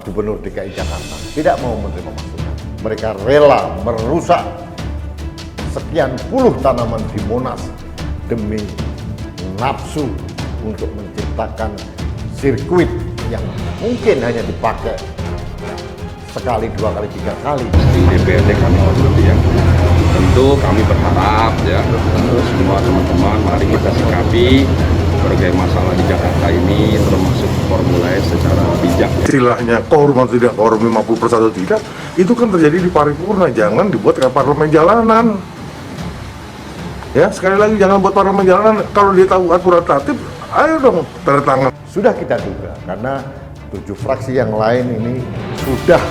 Gubernur DKI Jakarta tidak mau menerima masukan. Mereka rela merusak sekian puluh tanaman di Monas demi nafsu untuk menciptakan sirkuit yang mungkin hanya dipakai sekali, dua kali, tiga kali. Di DPRD kami ya, tentu kami berharap ya semua teman-teman mari kita sikapi berbagai masalah di Jakarta ini termasuk Formula E secara bijak. Istilahnya korum atau tidak korum 50% atau tidak, itu kan terjadi di paripurna, jangan dibuat kayak parlemen jalanan. Ya, sekali lagi jangan buat parlemen jalanan. Kalau dia tahu aturan tatip, ayo dong tanda tangan. Sudah kita duga karena 7 fraksi yang lain ini sudah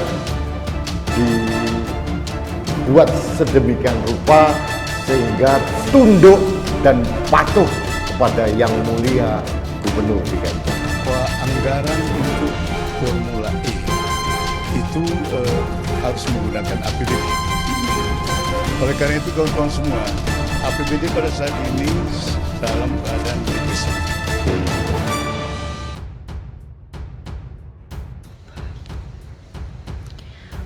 dibuat sedemikian rupa sehingga tunduk dan patuh kepada yang mulia Gubernur DKI. Bahwa anggaran untuk Formula E itu harus menggunakan APBD. Oleh karena itu kawan-kawan semua, APBD pada saat ini dalam keadaan defisit.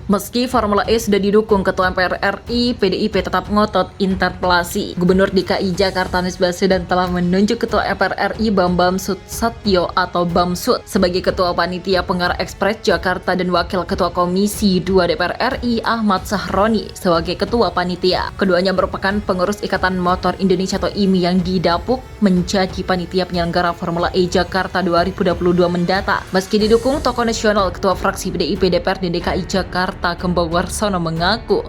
Meski Formula E sudah didukung Ketua MPR RI, PDIP tetap ngotot interpelasi. Gubernur DKI Jakarta Anies Baswedan telah menunjuk Ketua MPR RI Bambang Susatyo atau Bamsud sebagai Ketua Panitia Pengarah Ekspres Jakarta dan Wakil Ketua Komisi 2 DPR RI Ahmad Sahroni sebagai Ketua Panitia. Keduanya merupakan pengurus Ikatan Motor Indonesia atau IMI yang didapuk menjadi panitia penyelenggara Formula E Jakarta 2022 mendatang. Meski didukung tokoh nasional, Ketua Fraksi PDIP DPRD DKI Jakarta Gembong Warsono mengaku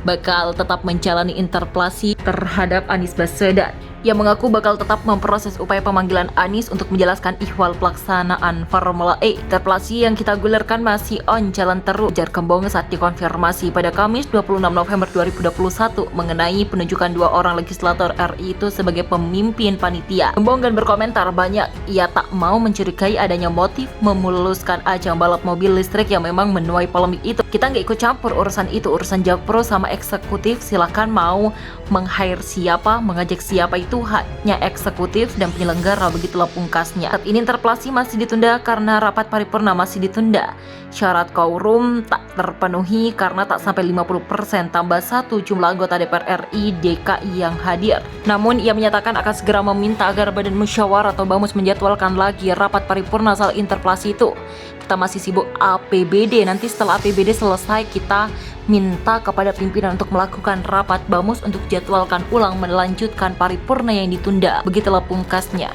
bakal tetap menjalani interpelasi terhadap Anies Baswedan. Ia mengaku bakal tetap memproses upaya pemanggilan Anies untuk menjelaskan ihwal pelaksanaan Formula E. Interpelasi yang kita gulirkan masih jalan terus, ujar Gembong saat dikonfirmasi pada Kamis 26 November 2021 mengenai penunjukan 2 orang legislator RI itu sebagai pemimpin panitia. Gembong dan berkomentar banyak, ia tak mau mencurigai adanya motif memuluskan ajang balap mobil listrik yang memang menuai polemik itu. Kita nggak ikut campur urusan itu, urusan Jakpro sama eksekutif, silahkan mau meng-hire siapa, mengajak siapa itu hanya eksekutif dan penyelenggara, begitulah pungkasnya. Saat ini interpelasi masih ditunda karena rapat paripurna masih ditunda. Syarat quorum tak terpenuhi karena tak sampai 50% tambah 1 jumlah anggota DPR RI DKI yang hadir. Namun ia menyatakan akan segera meminta agar Badan Musyawarah atau BAMUS menjadwalkan lagi rapat paripurna soal interpelasi itu. Kita masih sibuk APBD, nanti setelah APBD selesai kita minta kepada pimpinan untuk melakukan rapat BAMUS untuk jadwalkan ulang melanjutkan paripurna yang ditunda. Begitulah pungkasnya.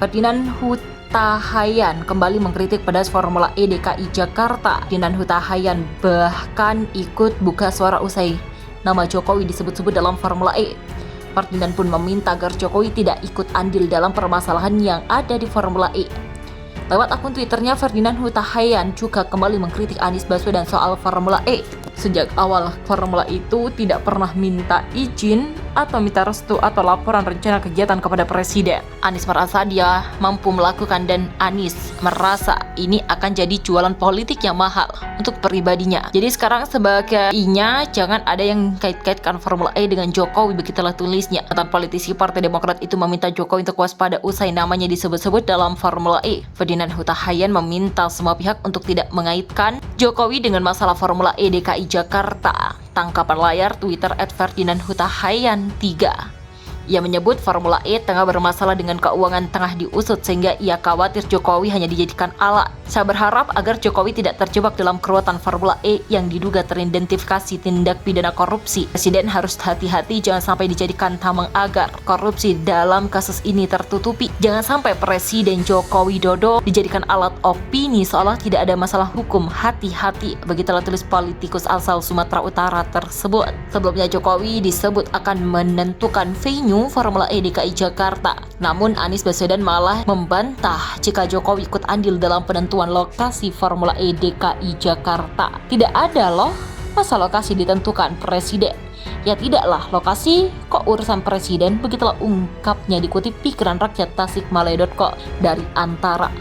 Ferdinand Hutahayan kembali mengkritik pedas Formula E DKI Jakarta. Ferdinand Hutahayan bahkan ikut buka suara usai nama Jokowi disebut-sebut dalam Formula E. Ferdinand pun meminta agar Jokowi tidak ikut andil dalam permasalahan yang ada di Formula E. Lewat akun Twitternya, Ferdinand Hutahayan juga kembali mengkritik Anies Baswedan soal Formula E. Sejak awal Formula itu tidak pernah minta izin atau minta restu atau laporan rencana kegiatan kepada Presiden. Anies merasa dia mampu melakukan dan Anies merasa ini akan jadi jualan politik yang mahal untuk pribadinya. Jadi sekarang sebagainya jangan ada yang kait-kaitkan Formula E dengan Jokowi, begitulah tulisnya. Mantan politisi Partai Demokrat itu meminta Jokowi untuk waspada usai namanya disebut-sebut dalam Formula E. Ferdinand Hutahayan meminta semua pihak untuk tidak mengaitkan Jokowi dengan masalah Formula E DKI Jakarta. Tangkapan layar Twitter @FerdinandHutahayan 3. Ia menyebut Formula E tengah bermasalah dengan keuangan tengah diusut sehingga ia khawatir Jokowi hanya dijadikan alat. Saya berharap agar Jokowi tidak terjebak dalam keruatan Formula E yang diduga teridentifikasi tindak pidana korupsi. Presiden harus hati-hati jangan sampai dijadikan tameng agar korupsi dalam kasus ini tertutupi. Jangan sampai Presiden Joko Widodo dijadikan alat opini seolah tidak ada masalah hukum. Hati-hati, begitulah tulis politikus asal Sumatera Utara tersebut. Sebelumnya Jokowi disebut akan menentukan venue Formula E DKI Jakarta. Namun Anies Baswedan malah membantah jika Jokowi ikut andil dalam penentuan lokasi Formula E DKI Jakarta. Tidak ada loh, masa lokasi ditentukan Presiden. Ya tidaklah, lokasi kok urusan Presiden, begitulah ungkapnya dikutip pikiran rakyat Tasikmalaya.co dari Antara.